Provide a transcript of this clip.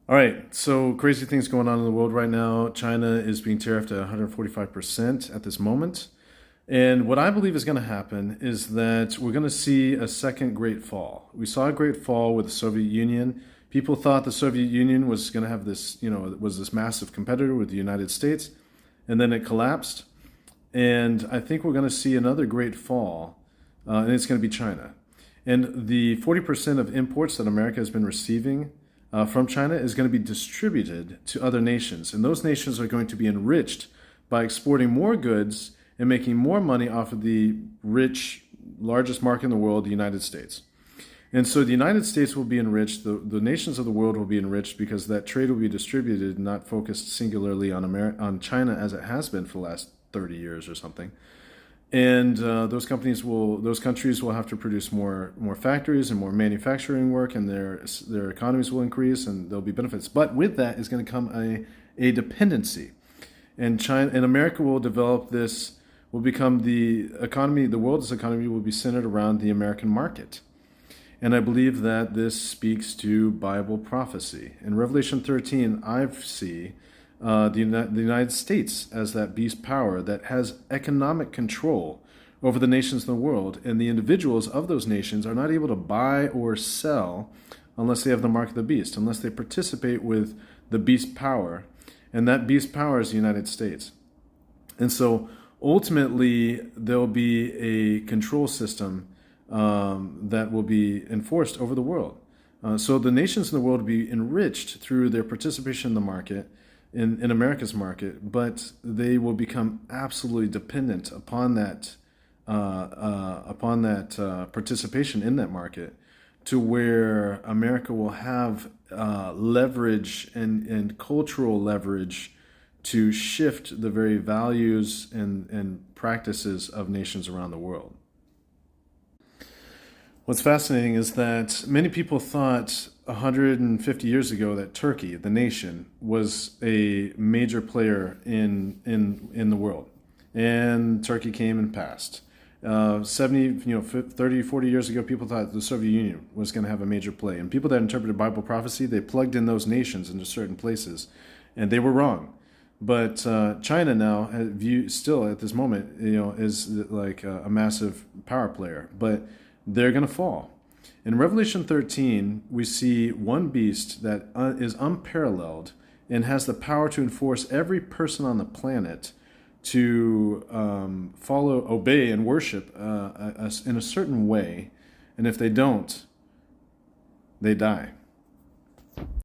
All right, so crazy things going on in the world right now. China is being tariffed at 145% at this moment. And what I believe is going to happen is that we're going to see a second great fall. We saw a great fall with the Soviet Union. People thought the Soviet Union was going to have this, was this massive competitor with the United States, and then it collapsed. And I think we're going to see another great fall, and it's going to be China. And the 40% of imports that America has been receiving from China is going to be distributed to other nations. And those nations are going to be enriched by exporting more goods and making more money off of the rich, largest market in the world, the United States. And so the United States will be enriched, the nations of the world will be enriched because that trade will be distributed, not focused singularly on China as it has been for the last 30 years or something. And those countries will have to produce more factories and more manufacturing work, and their economies will increase, and there'll be benefits. But with that is going to come a dependency, and China and America will develop this. Will become the economy. The world's economy will be centered around the American market, and I believe that this speaks to Bible prophecy. In Revelation 13, I see the United States as that beast power that has economic control over the nations of the world, and the individuals of those nations are not able to buy or sell unless they have the mark of the beast, unless they participate with the beast power, and that beast power is the United States. And so ultimately, there'll be a control system that will be enforced over the world. So the nations in the world will be enriched through their participation in the market, in America's market, but they will become absolutely dependent upon that participation in that market, to where America will have leverage and cultural leverage to shift the very values and practices of nations around the world. What's fascinating is that many people thought 150 years ago that Turkey, the nation, was a major player in the world. And Turkey came and passed. 30, 40 years ago, people thought the Soviet Union was going to have a major play. And people that interpreted Bible prophecy, they plugged in those nations into certain places. And they were wrong. But China now, still at this moment, is like a massive power player. But they're going to fall. In Revelation 13, we see one beast that is unparalleled and has the power to enforce every person on the planet to obey, and worship in a certain way. And if they don't, they die.